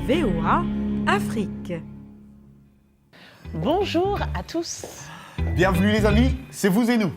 VOA Afrique. Bonjour à tous. Bienvenue les amis, c'est vous et nous.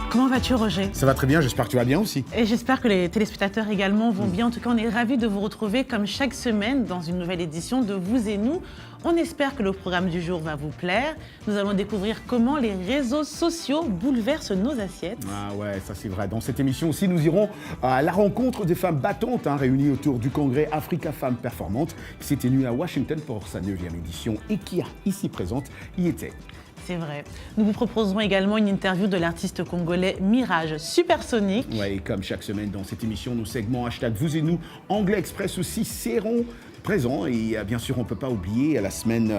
Comment vas-tu, Roger? Ça va très bien, j'espère que tu vas bien aussi. Et j'espère que les téléspectateurs également vont bien. En tout cas, on est ravis de vous retrouver comme chaque semaine dans une nouvelle édition de Vous et nous. On espère que le programme du jour va vous plaire. Nous allons découvrir comment les réseaux sociaux bouleversent nos assiettes. Ah ouais, ça c'est vrai. Dans cette émission aussi, nous irons à la rencontre des femmes battantes réunies autour du congrès Africa Femmes Performantes qui s'est tenu à Washington pour sa 9e édition et qui, ici présente, y était. C'est vrai. Nous vous proposerons également une interview de l'artiste congolais Mirage Supersonic. Ouais, et comme chaque semaine dans cette émission, nos segments hashtag Vous et nous, Anglais Express aussi seront présents. Et bien sûr, on ne peut pas oublier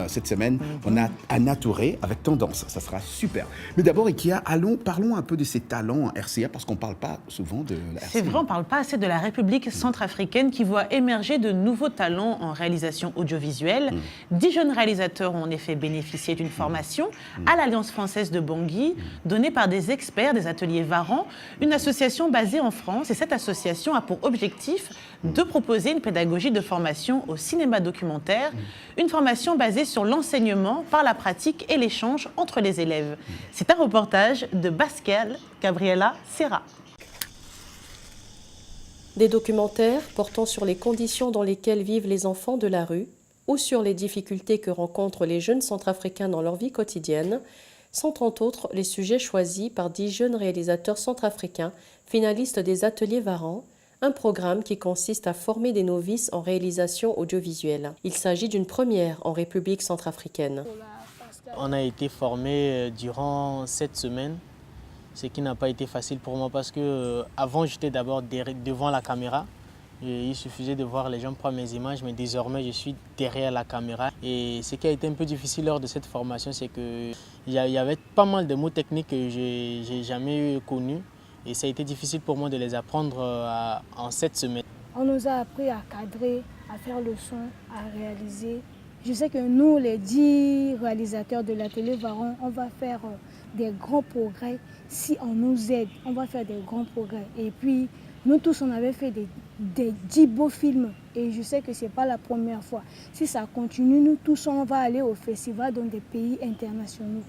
cette semaine, on a Anna Touré avec Tendance. Ça sera super. Mais d'abord, Ikia, parlons un peu de ces talents RCA parce qu'on ne parle pas souvent de la RCA. C'est vrai, on ne parle pas assez de la République centrafricaine qui voit émerger de nouveaux talents en réalisation audiovisuelle. 10 jeunes réalisateurs ont en effet bénéficié d'une formation à l'Alliance française de Bangui, donnée par des experts des ateliers Varan, une association basée en France. Et cette association a pour objectif de proposer une pédagogie de formation au cinéma documentaire, une formation basée sur l'enseignement par la pratique et l'échange entre les élèves. C'est un reportage de Pascal Gabriela Serra. Des documentaires portant sur les conditions dans lesquelles vivent les enfants de la rue ou sur les difficultés que rencontrent les jeunes centrafricains dans leur vie quotidienne sont entre autres les sujets choisis par 10 jeunes réalisateurs centrafricains finalistes des ateliers Varan, un programme qui consiste à former des novices en réalisation audiovisuelle. Il s'agit d'une première en République centrafricaine. On a été formés durant 7 semaines, ce qui n'a pas été facile pour moi parce que avant j'étais d'abord devant la caméra. Et il suffisait de voir les gens prendre mes images, mais désormais je suis derrière la caméra. Et ce qui a été un peu difficile lors de cette formation, c'est qu'il y avait pas mal de mots techniques que j'ai jamais connus. Et ça a été difficile pour moi de les apprendre en 7 semaines. On nous a appris à cadrer, à faire le son, à réaliser. Je sais que nous, les 10 réalisateurs de l'atelier Varan, on va faire des grands progrès. Si on nous aide, on va faire des grands progrès. Et puis, nous tous, on avait fait des 10 beaux films. Et je sais que ce n'est pas la première fois. Si ça continue, nous tous, on va aller au festival dans des pays internationaux.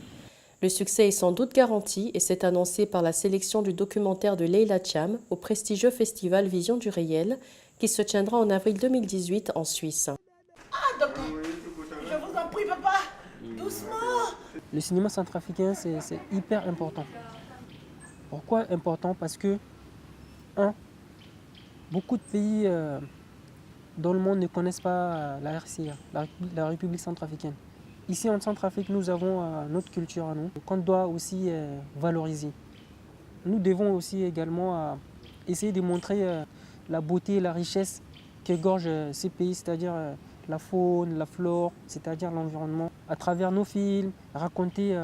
Le succès est sans doute garanti et c'est annoncé par la sélection du documentaire de Leila Cham au prestigieux festival Vision du Réel qui se tiendra en avril 2018 en Suisse. Je vous en prie, papa, doucement. Le cinéma centrafricain, c'est hyper important. Pourquoi important? Parce que, beaucoup de pays dans le monde ne connaissent pas la RCA, la République centrafricaine. Ici en Centrafrique, nous avons notre culture à nous qu'on doit aussi valoriser. Nous devons aussi également essayer de montrer la beauté et la richesse qu'égorgent ces pays, c'est-à-dire la faune, la flore, c'est-à-dire l'environnement. À travers nos films, raconter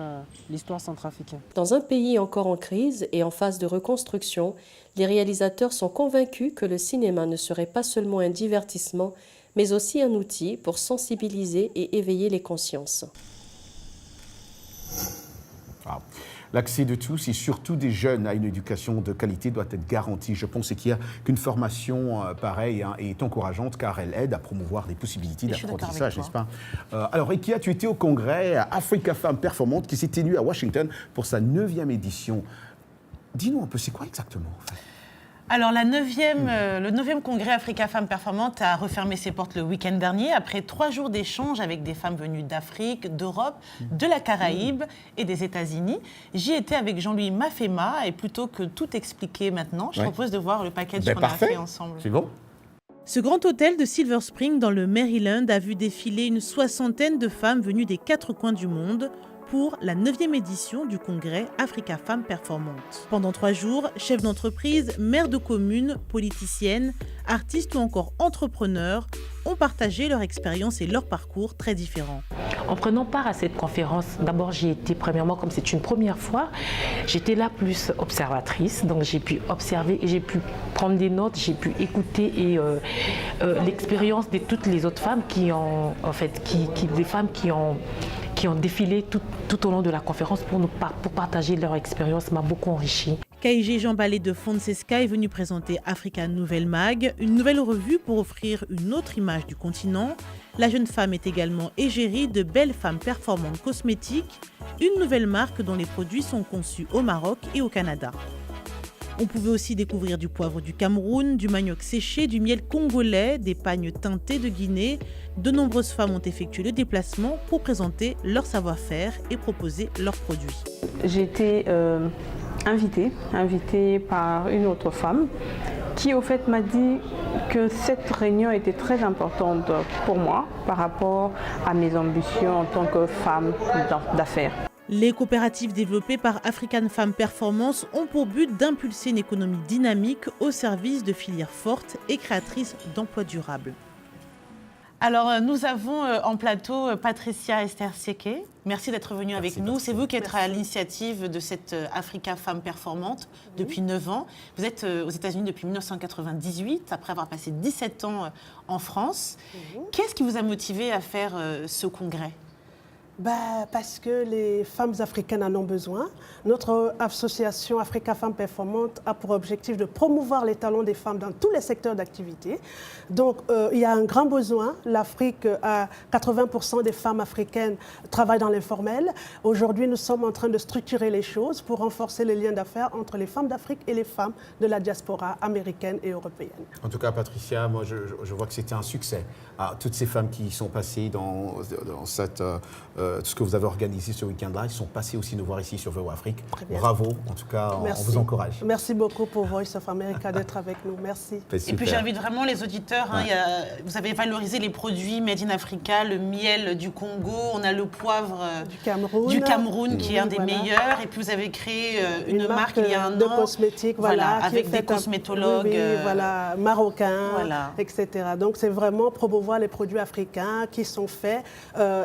l'histoire centrafricaine. Dans un pays encore en crise et en phase de reconstruction, les réalisateurs sont convaincus que le cinéma ne serait pas seulement un divertissement, mais aussi un outil pour sensibiliser et éveiller les consciences. L'accès de tous et surtout des jeunes à une éducation de qualité doit être garanti. Je pense qu'une formation pareille est encourageante car elle aide à promouvoir des possibilités d'apprentissage, n'est-ce pas? Alors, Ikia, tu étais au congrès Africa Femmes Performantes qui s'est tenu à Washington pour sa 9e édition. Dis-nous un peu, c'est quoi exactement en fait? Alors, le 9e congrès Africa Femmes Performantes a refermé ses portes le week-end dernier après 3 jours d'échanges avec des femmes venues d'Afrique, d'Europe, de la Caraïbe et des États-Unis. J'y étais avec Jean-Louis Mafema et plutôt que tout expliquer maintenant, je propose de voir le package qu'on a fait ensemble. C'est bon. Ce grand hôtel de Silver Spring dans le Maryland a vu défiler une 60aine de femmes venues des 4 coins du monde pour la 9e édition du congrès Africa Femmes Performantes. Pendant 3 jours, chefs d'entreprise, maires de communes, politiciennes, artistes ou encore entrepreneurs ont partagé leur expérience et leur parcours très différents. En prenant part à cette conférence, d'abord j'y étais premièrement, comme c'est une première fois, j'étais là plus observatrice, donc j'ai pu observer et j'ai pu prendre des notes, j'ai pu écouter et l'expérience de toutes les autres femmes qui ont, des femmes qui ont défilé tout au long de la conférence pour partager leur expérience m'a beaucoup enrichi. KIG Jean Ballet de Fonseca est venu présenter Africa Nouvelle Mag, une nouvelle revue pour offrir une autre image du continent. La jeune femme est également égérie de Belles Femmes Performantes Cosmétiques, une nouvelle marque dont les produits sont conçus au Maroc et au Canada. On pouvait aussi découvrir du poivre du Cameroun, du manioc séché, du miel congolais, des pagnes teintées de Guinée. De nombreuses femmes ont effectué le déplacement pour présenter leur savoir-faire et proposer leurs produits. J'ai été invitée par une autre femme qui au fait m'a dit que cette réunion était très importante pour moi par rapport à mes ambitions en tant que femme d'affaires. Les coopératives développées par African Femmes Performance ont pour but d'impulser une économie dynamique au service de filières fortes et créatrices d'emplois durables. Alors, nous avons en plateau Patricia Esther Sieke. Merci d'être venue avec nous. C'est vous qui êtes à l'initiative de cette Africa Femmes Performantes depuis 9 ans. Vous êtes aux États-Unis depuis 1998, après avoir passé 17 ans en France. Qu'est-ce qui vous a motivé à faire ce congrès ? Parce que les femmes africaines en ont besoin. Notre association Africa Femmes Performantes a pour objectif de promouvoir les talents des femmes dans tous les secteurs d'activité. Donc, il y a un grand besoin. L'Afrique, 80% des femmes africaines travaillent dans l'informel. Aujourd'hui, nous sommes en train de structurer les choses pour renforcer les liens d'affaires entre les femmes d'Afrique et les femmes de la diaspora américaine et européenne. En tout cas, Patricia, moi, je vois que c'était un succès. Toutes ces femmes qui sont passées dans cette... tout ce que vous avez organisé ce week-end-là, ils sont passés aussi nous voir ici sur VO Afrique. Bravo, en tout cas, on vous encourage. Merci beaucoup pour Voice of America d'être avec nous, merci. Et puis j'invite vraiment les auditeurs, vous avez valorisé les produits Made in Africa, le miel du Congo, on a le poivre du Cameroun qui est un des meilleurs, et puis vous avez créé une marque il y a un an de cosmétiques, avec des cosmétologues marocains, etc. Donc c'est vraiment promouvoir les produits africains qui sont faits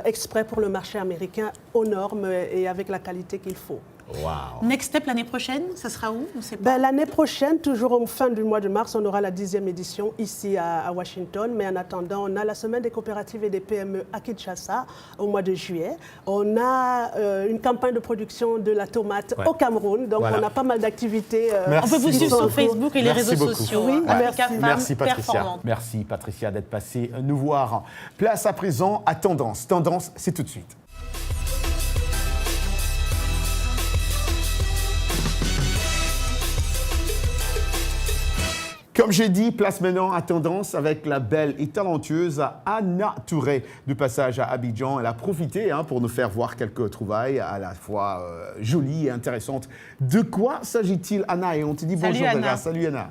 exprès pour le marché américain aux normes et avec la qualité qu'il faut. Wow. Next Step l'année prochaine, ça sera où? On sait pas. L'année prochaine, toujours au fin du mois de mars, on aura la 10e édition ici à Washington. Mais en attendant, on a la semaine des coopératives et des PME à Kinshasa au mois de juillet. On a une campagne de production de la tomate au Cameroun. Donc on a pas mal d'activités. On peut vous suivre sur Facebook et les réseaux sociaux. Oui, merci Patricia. Merci Patricia d'être passée nous voir. Place à présent à Tendance. Tendance, c'est tout de suite. Comme j'ai dit, place maintenant à Tendance avec la belle et talentueuse Anna Touré. Du passage à Abidjan, elle a profité pour nous faire voir quelques trouvailles à la fois jolies et intéressantes. De quoi s'agit-il, Anna? Et on te dit bonjour déjà. Salut Anna.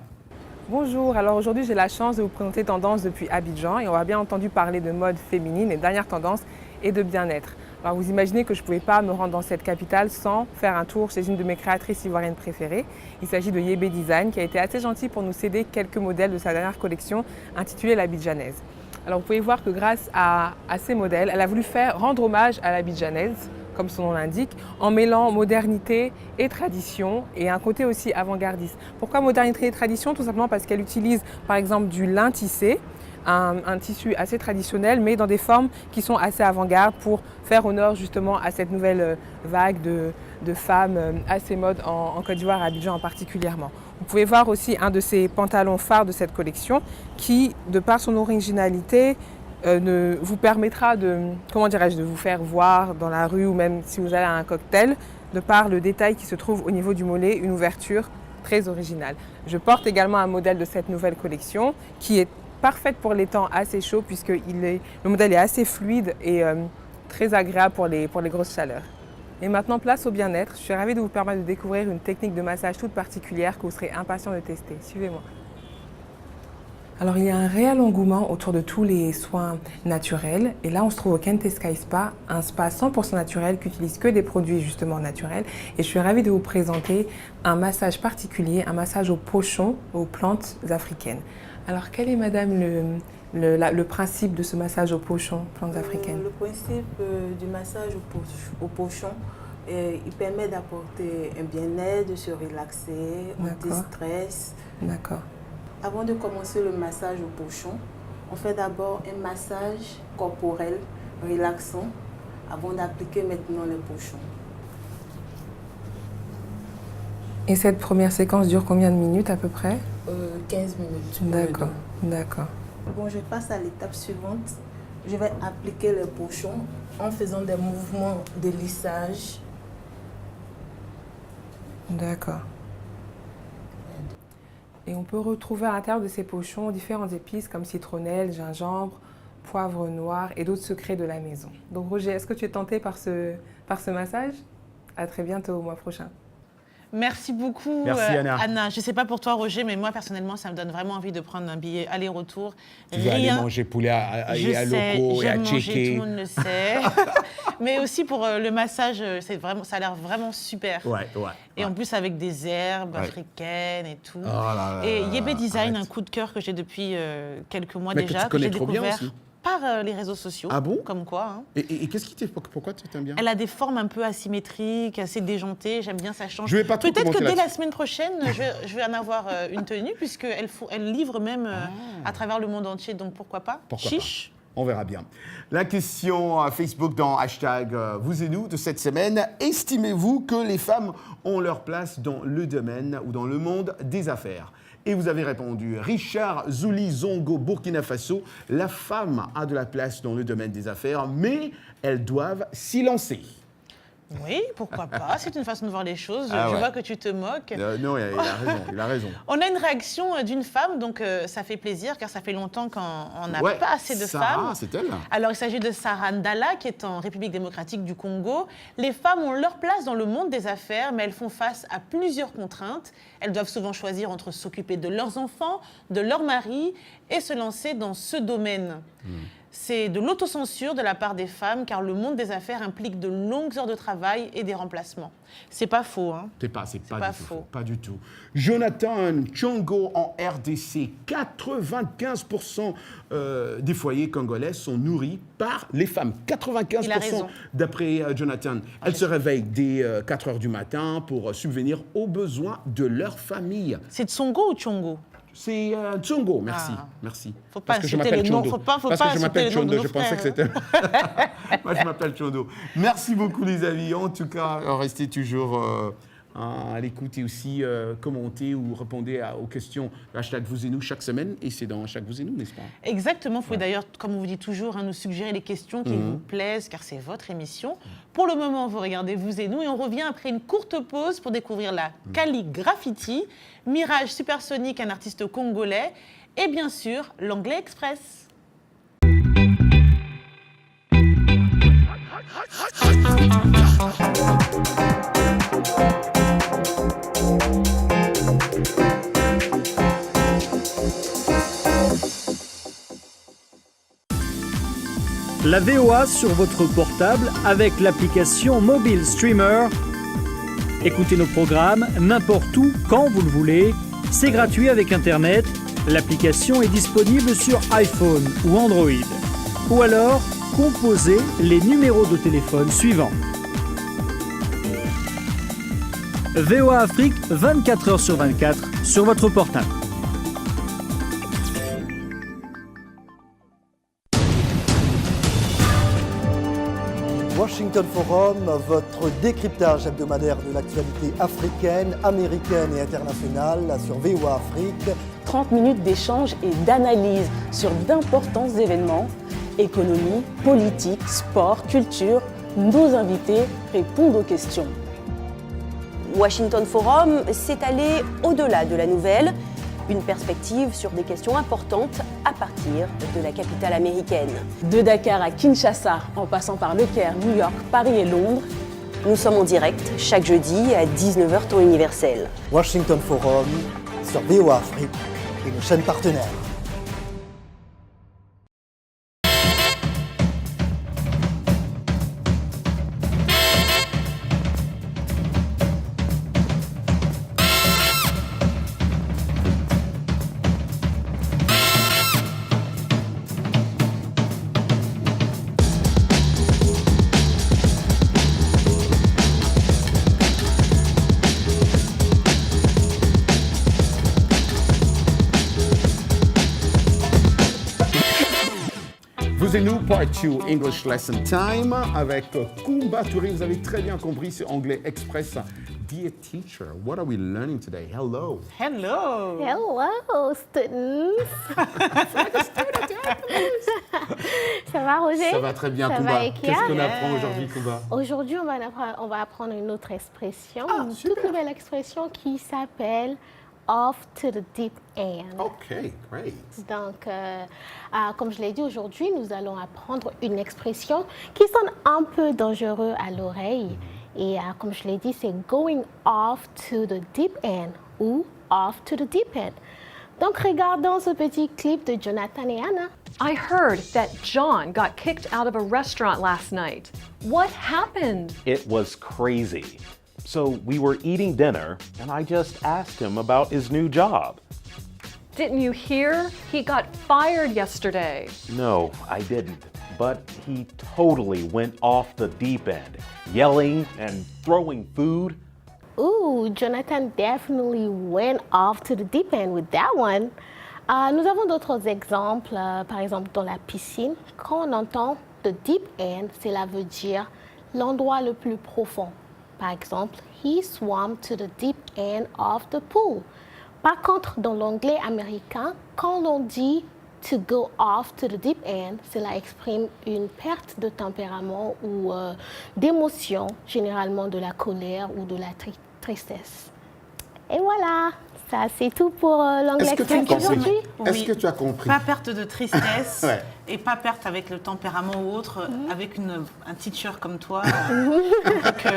Bonjour, alors aujourd'hui j'ai la chance de vous présenter Tendance depuis Abidjan et on a bien entendu parler de mode féminine et dernières tendances et de bien-être. Alors vous imaginez que je ne pouvais pas me rendre dans cette capitale sans faire un tour chez une de mes créatrices ivoiriennes préférées. Il s'agit de Yébé Design qui a été assez gentille pour nous céder quelques modèles de sa dernière collection intitulée l'Abidjanaise. Alors vous pouvez voir que grâce à ces modèles, elle a voulu rendre hommage à l'Abidjanaise, comme son nom l'indique, en mêlant modernité et tradition et un côté aussi avant-gardiste. Pourquoi modernité et tradition? Tout simplement parce qu'elle utilise par exemple du lin tissé, un tissu assez traditionnel, mais dans des formes qui sont assez avant-garde pour faire honneur justement à cette nouvelle vague de femmes assez mode en Côte d'Ivoire et à Abidjan particulièrement. Vous pouvez voir aussi un de ces pantalons phares de cette collection qui, de par son originalité, vous permettra de vous faire voir dans la rue ou même si vous allez à un cocktail, de par le détail qui se trouve au niveau du mollet, une ouverture très originale. Je porte également un modèle de cette nouvelle collection qui est parfaite pour les temps assez chauds puisque le modèle est assez fluide et très agréable pour les grosses chaleurs. Et maintenant, place au bien-être. Je suis ravie de vous permettre de découvrir une technique de massage toute particulière que vous serez impatient de tester. Suivez-moi. Alors, il y a un réel engouement autour de tous les soins naturels. Et là, on se trouve au Kente Sky Spa, un spa 100% naturel qui utilise que des produits justement naturels. Et je suis ravie de vous présenter un massage particulier, un massage au pochon, aux plantes africaines. Alors, quelle est, madame, le principe de ce massage au pochon, plantes africaines? Le principe du massage au pochon, il permet d'apporter un bien-être, de se relaxer, un déstress. D'accord. Avant de commencer le massage au pochon, on fait d'abord un massage corporel relaxant avant d'appliquer maintenant le pochon. Et cette première séquence dure combien de minutes à peu près? 15 minutes. D'accord, d'accord. Bon, je passe à l'étape suivante. Je vais appliquer le pochon en faisant des mouvements de lissage. D'accord. Et on peut retrouver à l'intérieur de ces pochons différentes épices comme citronnelle, gingembre, poivre noir et d'autres secrets de la maison. Donc Roger, est-ce que tu es tenté par ce massage? À très bientôt au mois prochain. Merci beaucoup, Merci, Anna. Je ne sais pas pour toi, Roger, mais moi, personnellement, ça me donne vraiment envie de prendre un billet aller-retour. Tu vas aller manger poulet à Loko et à Tchéké. Tout le monde le sait. Mais aussi pour le massage, ça a l'air vraiment super. Ouais. Et en plus, avec des herbes africaines et tout. Oh là là, et Yébé Design, arrête. un coup de cœur que j'ai depuis quelques mois Mais déjà. que tu connais j'ai trop bien découvert aussi. Par les réseaux sociaux. Ah bon? Comme quoi. Hein. Et qu'est-ce qui pourquoi tu t'aimes bien? Elle a des formes un peu asymétriques, assez déjantées. J'aime bien, ça change. Je vais pas trop Peut-être que commenter dès là-dessus. la semaine prochaine, je vais en avoir une tenue, puisqu'elle livre même à travers le monde entier. Donc pourquoi pas? Pourquoi Chiche. pas. On verra bien. La question Facebook dans hashtag vous et nous de cette semaine. Estimez-vous que les femmes ont leur place dans le domaine ou dans le monde des affaires? Et vous avez répondu, Richard Zouli Zongo, Burkina Faso, la femme a de la place dans le domaine des affaires, mais elles doivent s'y lancer. Oui, pourquoi pas? C'est une façon de voir les choses. Ah je ouais. vois que tu te moques. Non, il a raison. On a une réaction d'une femme, donc ça fait plaisir, car ça fait longtemps qu'on n'a pas assez de Sarah, femmes. c'est elle. Alors, il s'agit de Sarah Ndala, qui est en République démocratique du Congo. Les femmes ont leur place dans le monde des affaires, mais elles font face à plusieurs contraintes. Elles doivent souvent choisir entre s'occuper de leurs enfants, de leur mari, et se lancer dans ce domaine. C'est de l'autocensure de la part des femmes, car le monde des affaires implique de longues heures de travail et des remplacements. C'est pas faux, hein? C'est pas du faux. tout. Pas du tout. Jonathan Tchongo en RDC, 95% des foyers congolais sont nourris par les femmes. 95% d'après Jonathan. Elles se réveillent dès 4 heures du matin pour subvenir aux besoins de leur famille. C'est Tsongo ou Tchongo? C'est Tchongo, merci. Faut pas Parce que je citer m'appelle les noms, Chondo. faut pas Parce que je m'appelle citer les noms de Chondo, nos je pensais que c'était... Moi, je m'appelle Chondo. Merci beaucoup, les amis. En tout cas, restez toujours à l'écoute et aussi commentez ou répondez aux questions hashtag vous et nous chaque semaine. Et c'est dans hashtag vous et nous, n'est-ce pas? Exactement. Vous pouvez d'ailleurs, comme on vous dit toujours, nous suggérer les questions qui vous plaisent, car c'est votre émission. Pour le moment, vous regardez vous et nous et on revient après une courte pause pour découvrir la Kali Graffiti, Mirage Supersonique, un artiste congolais, et bien sûr, l'Anglais Express. La VOA sur votre portable avec l'application Mobile Streamer. Écoutez nos programmes n'importe où, quand vous le voulez. C'est gratuit avec Internet. L'application est disponible sur iPhone ou Android. Ou alors, composez les numéros de téléphone suivants. VOA Afrique, 24 heures sur 24, sur votre portable. Washington Forum, votre décryptage hebdomadaire de l'actualité africaine, américaine et internationale sur VOA Afrique. 30 minutes d'échange et d'analyse sur d'importants événements, économie, politique, sport, culture. Nos invités répondent aux questions. Washington Forum, c'est aller au-delà de la nouvelle, une perspective sur des questions importantes à partir de la capitale américaine. De Dakar à Kinshasa, en passant par Le Caire, New York, Paris et Londres, nous sommes en direct chaque jeudi à 19h temps universel. Washington Forum sur VOA Afrique et nos chaînes partenaires. Vous et nous, part 2, English Lesson Time, avec Kumba Touré. Vous avez très bien compris ce anglais express. Dear teacher, what are we learning today? Hello. Hello. Hello, students. Ça va, Roger? Ça va très bien, Kumba. Qu'est-ce qu'on apprend aujourd'hui, Kumba? Aujourd'hui, on va apprendre une autre expression, une toute nouvelle expression qui s'appelle off to the deep end. OK, great. Donc, comme je l'ai dit aujourd'hui, nous allons apprendre une expression qui sonne un peu dangereux à l'oreille. Et comme je l'ai dit, c'est going off to the deep end ou off to the deep end. Donc, regardons ce petit clip de Jonathan et Anna. I heard that John got kicked out of a restaurant last night. What happened? It was crazy. So we were eating dinner, and I just asked him about his new job. Didn't you hear? He got fired yesterday. No, I didn't. But he totally went off the deep end, yelling and throwing food. Ooh, Jonathan definitely went off to the deep end with that one. Nous avons d'autres exemples, par exemple dans la piscine. Quand on entend the deep end, cela veut dire l'endroit le plus profond. Par exemple, he swam to the deep end of the pool. Par contre, dans l'anglais américain, quand l'on dit to go off to the deep end, cela exprime une perte de tempérament ou d'émotion, généralement de la colère ou de la tristesse. Et voilà, ça c'est tout pour l'anglais express aujourd'hui. Est-ce que tu as compris? Pas perte de tristesse et pas perte avec le tempérament ou autre, avec un teacher comme toi. Donc,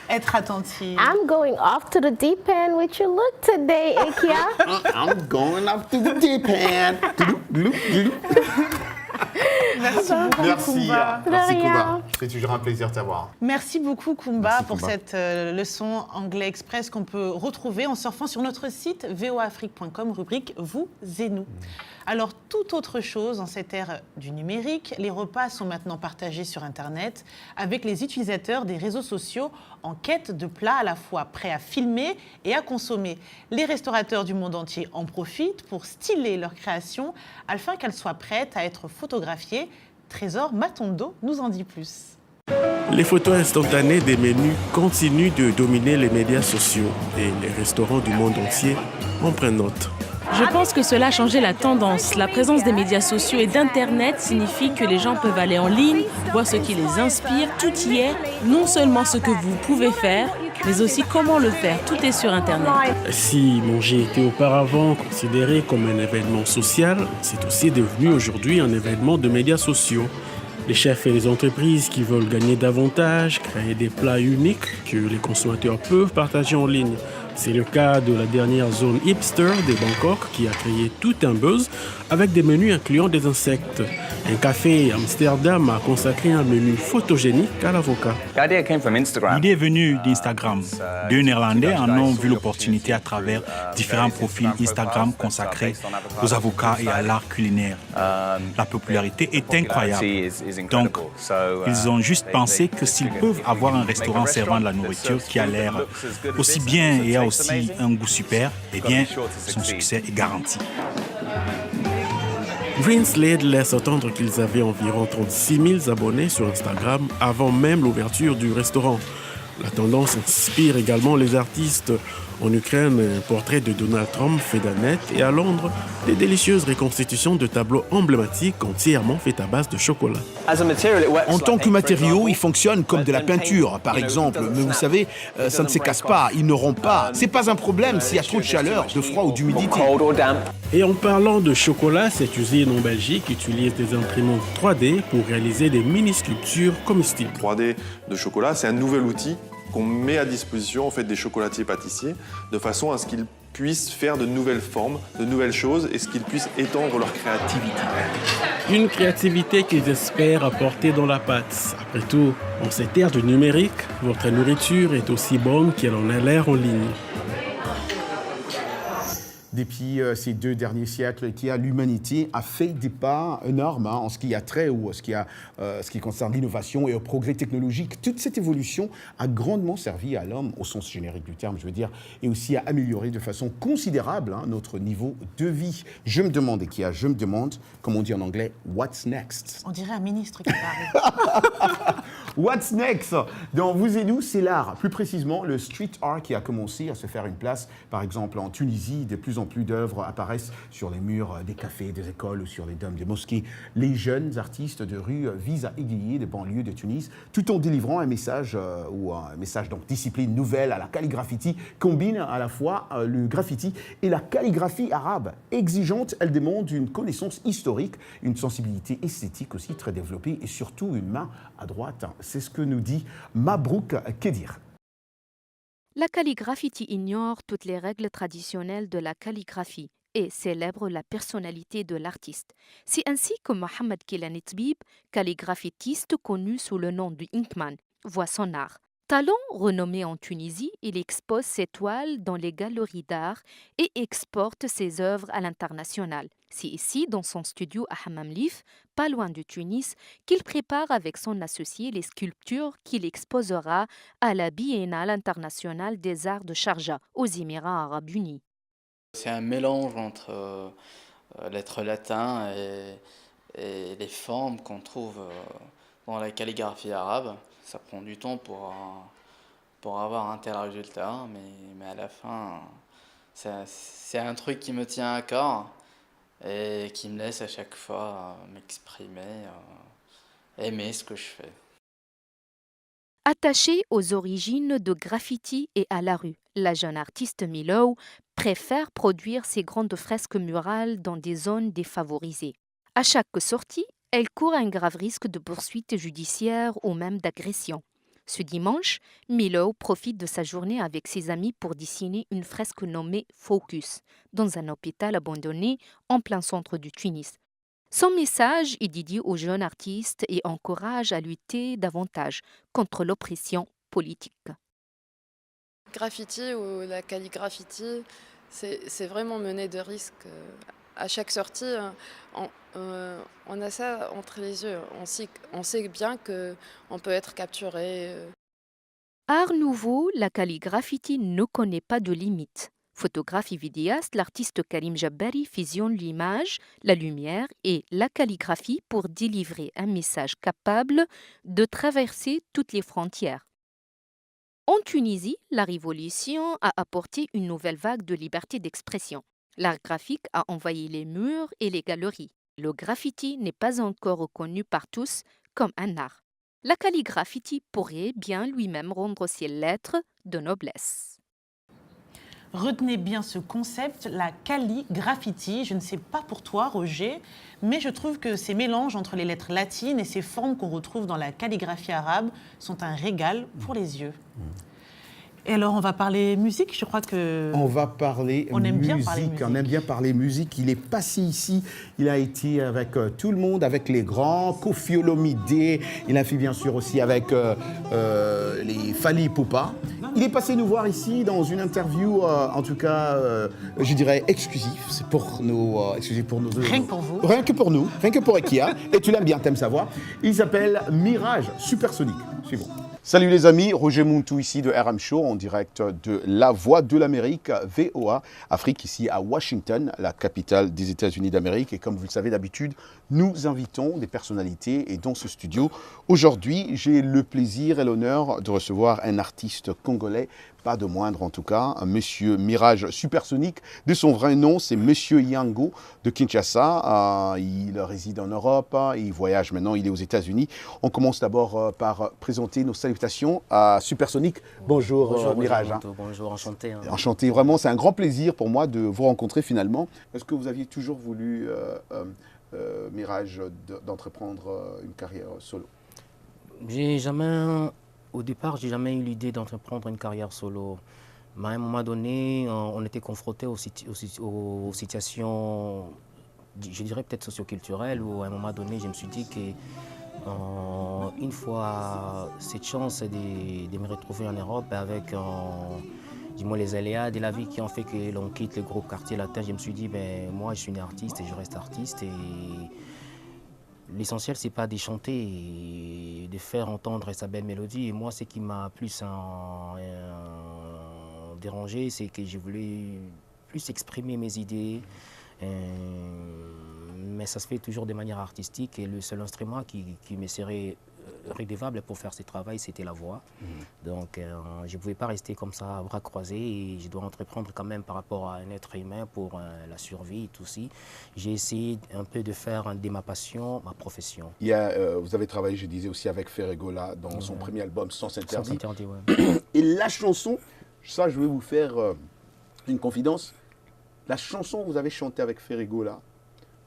être attentive. I'm going off to the deep end with your look today, Ekia. I'm going off to the deep end. Merci beaucoup, Merci, Kumba. merci Kumba. C'est toujours un plaisir de t'avoir. Merci beaucoup, Kumba, Merci, pour Kumba. cette leçon anglais express qu'on peut retrouver en surfant sur notre site voafrique.com, rubrique Vous et nous. Alors, toute autre chose en cette ère du numérique, les repas sont maintenant partagés sur Internet avec les utilisateurs des réseaux sociaux en quête de plats à la fois prêts à filmer et à consommer. Les restaurateurs du monde entier en profitent pour styler leur création afin qu'elles soient prêtes à être photographiées. Trésor Matondo nous en dit plus. Les photos instantanées des menus continuent de dominer les médias sociaux et les restaurants du monde entier en prennent note. Je pense que cela a changé la tendance. La présence des médias sociaux et d'Internet signifie que les gens peuvent aller en ligne, voir ce qui les inspire, tout y est, non seulement ce que vous pouvez faire, mais aussi comment le faire. Tout est sur Internet. Si manger était auparavant considéré comme un événement social, c'est aussi devenu aujourd'hui un événement de médias sociaux. Les chefs et les entreprises qui veulent gagner davantage, créer des plats uniques que les consommateurs peuvent partager en ligne. C'est le cas de la dernière zone hipster de Bangkok qui a créé tout un buzz avec des menus incluant des insectes. Un café à Amsterdam a consacré un menu photogénique à l'avocat. L'idée est venue d'Instagram. Deux Néerlandais en ont vu l'opportunité à travers différents profils Instagram consacrés aux avocats et à l'art culinaire. La popularité est incroyable. Donc, ils ont juste pensé que s'ils peuvent avoir un restaurant servant de la nourriture qui a l'air aussi bien et a aussi un goût super, eh bien, son succès est garanti. Greenslade laisse entendre qu'ils avaient environ 36 000 abonnés sur Instagram avant même l'ouverture du restaurant. La tendance inspire également les artistes. En Ukraine, un portrait de Donald Trump fait d'un net et à Londres, des délicieuses reconstitutions de tableaux emblématiques entièrement faits à base de chocolat. En tant que matériau, il fonctionne comme de la peinture, par exemple. Mais vous savez, ça ne se casse pas, il ne rompt pas. C'est pas un problème s'il y a trop de chaleur, de froid ou d'humidité. Et en parlant de chocolat, cette usine en Belgique utilise des imprimantes 3D pour réaliser des mini-sculptures comestibles. 3D de chocolat, c'est un nouvel outil qu'on met à disposition en fait, des chocolatiers pâtissiers de façon à ce qu'ils puissent faire de nouvelles formes, de nouvelles choses et ce qu'ils puissent étendre leur créativité. Une créativité qu'ils espèrent apporter dans la pâte. Après tout, en cette ère du numérique, votre nourriture est aussi bonne qu'elle en a l'air en ligne. depuis ces 2 derniers siècles, l'humanité a fait des pas énormes en ce qui a trait ou ce qui concerne l'innovation et le progrès technologique. Toute cette évolution a grandement servi à l'homme, au sens générique du terme, je veux dire, et aussi à améliorer de façon considérable notre niveau de vie. Je me demande, comme on dit en anglais, what's next? On dirait un ministre qui parle. What's next? Dans Vous et nous, c'est l'art. Plus précisément, le street art qui a commencé à se faire une place. Par exemple, en Tunisie, de plus en plus d'œuvres apparaissent sur les murs des cafés, des écoles ou sur les dômes des mosquées. Les jeunes artistes de rue visent à égayer les banlieues de Tunis tout en délivrant un message donc discipline nouvelle à la calligraphie, combine à la fois le graffiti et la calligraphie arabe. Exigeante, elle demande une connaissance historique, une sensibilité esthétique aussi très développée et surtout une main à droite. C'est ce que nous dit Mabrouk Kedir. La calligraphie ignore toutes les règles traditionnelles de la calligraphie et célèbre la personnalité de l'artiste. C'est ainsi que Mohamed Kilani Tbib, calligraphitiste connu sous le nom du Inkman, voit son art. Talent renommé en Tunisie, il expose ses toiles dans les galeries d'art et exporte ses œuvres à l'international. C'est ici, dans son studio à Hammamlif, pas loin de Tunis, qu'il prépare avec son associé les sculptures qu'il exposera à la Biennale internationale des arts de Sharjah, aux Émirats arabes unis. C'est un mélange entre l'être latin et les formes qu'on trouve dans la calligraphie arabe. Ça prend du temps pour avoir un tel résultat, mais à la fin, c'est un truc qui me tient à cœur et qui me laisse à chaque fois m'exprimer, aimer ce que je fais. Attachée aux origines de graffiti et à la rue, la jeune artiste Milo préfère produire ses grandes fresques murales dans des zones défavorisées. À chaque sortie, elle court un grave risque de poursuite judiciaire ou même d'agression. Ce dimanche, Milo profite de sa journée avec ses amis pour dessiner une fresque nommée Focus, dans un hôpital abandonné en plein centre du Tunis. Son message est dédié aux jeunes artistes et encourage à lutter davantage contre l'oppression politique. Graffiti ou la calligraphie, c'est vraiment mener de risques. À chaque sortie, on a ça entre les yeux. On sait bien qu'on peut être capturé. Art nouveau, la calligraphie ne connaît pas de limites. Photographe et vidéaste, l'artiste Karim Jabbari fusionne l'image, la lumière et la calligraphie pour délivrer un message capable de traverser toutes les frontières. En Tunisie, la révolution a apporté une nouvelle vague de liberté d'expression. L'art graphique a envahi les murs et les galeries. Le graffiti n'est pas encore reconnu par tous comme un art. La calligraphie pourrait bien lui-même rendre ses lettres de noblesse. Retenez bien ce concept, la calligraphie. Je ne sais pas pour toi, Roger, mais je trouve que ces mélanges entre les lettres latines et ces formes qu'on retrouve dans la calligraphie arabe sont un régal pour les yeux. Et alors, on va parler musique, je crois que... On va parler musique. On aime bien parler musique. Il est passé ici, il a été avec tout le monde, avec les grands, Koffi Olomide. Il a fait bien sûr aussi avec les Fally Ipupa. Il est passé nous voir ici dans une interview, en tout cas, je dirais exclusive. C'est pour nos... Rien que pour vous. Rien que pour nous, rien que pour Ekia. Et tu l'aimes bien, t'aimes savoir. Il s'appelle Mirage Supersonique. Suivons. Salut les amis, Roger Muntu ici de RM Show en direct de La Voix de l'Amérique, VOA, Afrique, ici à Washington, la capitale des États-Unis d'Amérique. Et comme vous le savez d'habitude, nous invitons des personnalités. Et dans ce studio, aujourd'hui, j'ai le plaisir et l'honneur de recevoir un artiste congolais, pas de moindre en tout cas, Monsieur Mirage Supersonique. De son vrai nom, c'est Monsieur Yango de Kinshasa. Il réside en Europe, il voyage maintenant, il est aux États-Unis. On commence d'abord par présenter nos salutations à Supersonique. Bonjour Mirage. Bonjour, enchanté. Enchanté, vraiment, c'est un grand plaisir pour moi de vous rencontrer finalement. Est-ce que vous aviez toujours voulu, Mirage, d'entreprendre une carrière solo? Au départ, j'ai jamais eu l'idée d'entreprendre une carrière solo. Mais à un moment donné, on était confronté aux situations, je dirais peut-être socioculturelles, où à un moment donné, je me suis dit que une fois cette chance de me retrouver en Europe avec du moins les aléas de la vie qui ont fait que l'on quitte le groupe Quartier Latin. Je me suis dit, moi je suis né artiste et je reste artiste. Et l'essentiel, c'est pas de chanter et de faire entendre sa belle mélodie. Et moi, ce qui m'a plus dérangé, c'est que je voulais plus exprimer mes idées. Mais ça se fait toujours de manière artistique et le seul instrument qui me serait rédevable pour faire ce travail, c'était la voix. Donc je ne pouvais pas rester comme ça, à bras croisés, et je dois entreprendre quand même par rapport à un être humain pour la survie et tout ça. J'ai essayé un peu de faire de ma passion ma profession. Vous avez travaillé, je disais, aussi avec Ferregola dans son premier album, Sens Interdit. Sens Interdit, ouais. Et la chanson, ça je vais vous faire une confidence. La chanson que vous avez chantée avec Ferregola,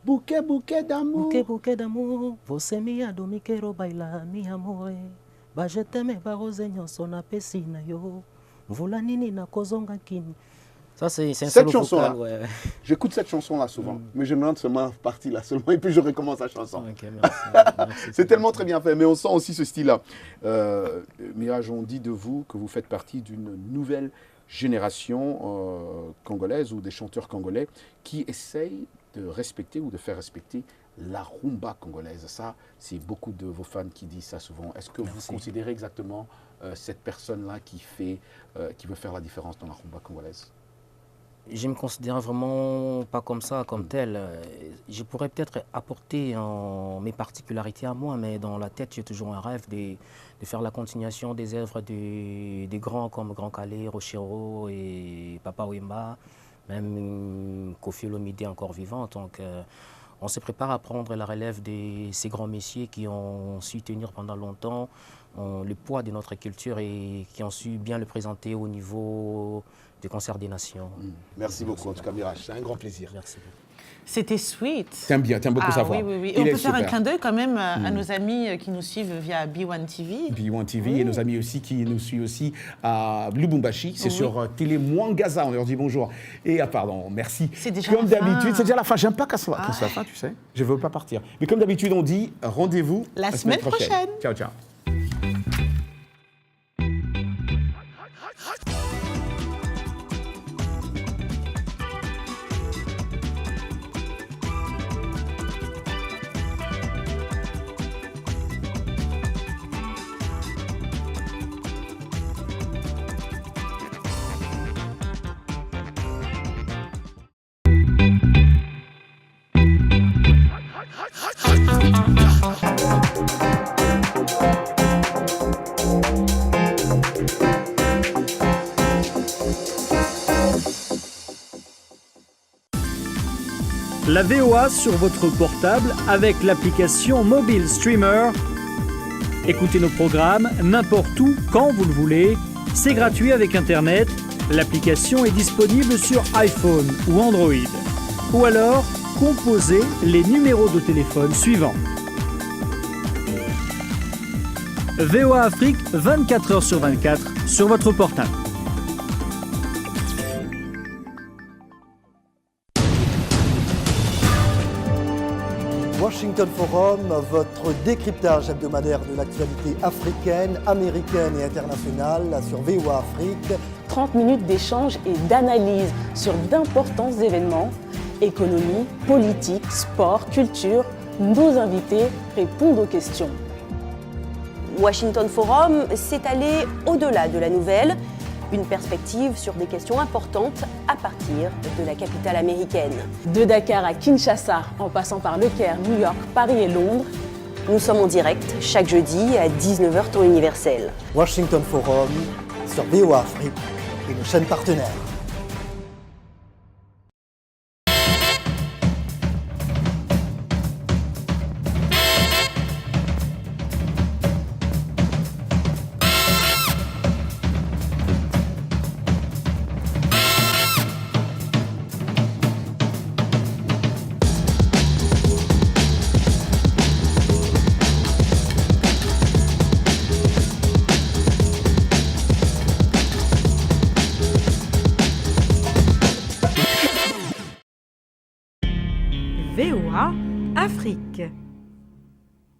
Bouquet, bouquet d'amour. Bouquet, bouquet d'amour. Você me adome, quero bailar, mi amore. Ba je t'aime, ba rose nyonso na pesi na yo. Vola nini na kozonga kini. Ça, c'est un cette chanson-là, ouais. J'écoute cette chanson-là souvent, mais je me demande seulement partie-là seulement, et puis je recommence la chanson. Okay, merci. C'est tellement très bien fait, mais on sent aussi ce style-là. Mirage, on dit de vous que vous faites partie d'une nouvelle génération congolaise ou des chanteurs congolais qui essayent de respecter ou de faire respecter la rumba congolaise. Ça, c'est beaucoup de vos fans qui disent ça souvent. Est-ce que vous considérez exactement cette personne-là qui veut faire la différence dans la rumba congolaise? Je ne me considère vraiment pas comme ça, comme tel. Je pourrais peut-être apporter mes particularités à moi, mais dans la tête, j'ai toujours un rêve de faire la continuation des œuvres des grands comme Grand Calais, Rochero et Papa Wemba, même Kofi Olomide encore vivant. Donc, on se prépare à prendre la relève de ces grands messieurs qui ont su tenir pendant longtemps le poids de notre culture et qui ont su bien le présenter au niveau du concert des nations. Merci beaucoup, en tout cas, Mirage. C'est un grand plaisir. Merci beaucoup. C'était sweet. T'aimes beaucoup sa voix. Oui. Et on peut faire un clin d'œil quand même à nos amis qui nous suivent via B1 TV. B1 TV et nos amis aussi qui nous suivent aussi à Lubumbashi. C'est sur Télé Mwangaza. On leur dit bonjour. Et pardon, merci. C'est déjà comme d'habitude. C'est déjà la fin. J'aime pas quand c'est la fin, tu sais. Je veux pas partir. Mais comme d'habitude, on dit rendez-vous la semaine prochaine. Ciao, ciao. La VOA sur votre portable avec l'application Mobile Streamer. Écoutez nos programmes n'importe où, quand vous le voulez. C'est gratuit avec Internet. L'application est disponible sur iPhone ou Android. Ou alors, composez les numéros de téléphone suivants. VOA Afrique, 24 heures sur 24, sur votre portable. Washington Forum, votre décryptage hebdomadaire de l'actualité africaine, américaine et internationale sur VOA Afrique. 30 minutes d'échange et d'analyse sur d'importants événements, économie, politique, sport, culture. Nos invités répondent aux questions. Washington Forum, c'est aller au-delà de la nouvelle, une perspective sur des questions importantes à partir de la capitale américaine. De Dakar à Kinshasa, en passant par Le Caire, New York, Paris et Londres, nous sommes en direct chaque jeudi à 19h temps universel. Washington Forum sur VOA Afrique et nos chaînes partenaires. VOA Afrique.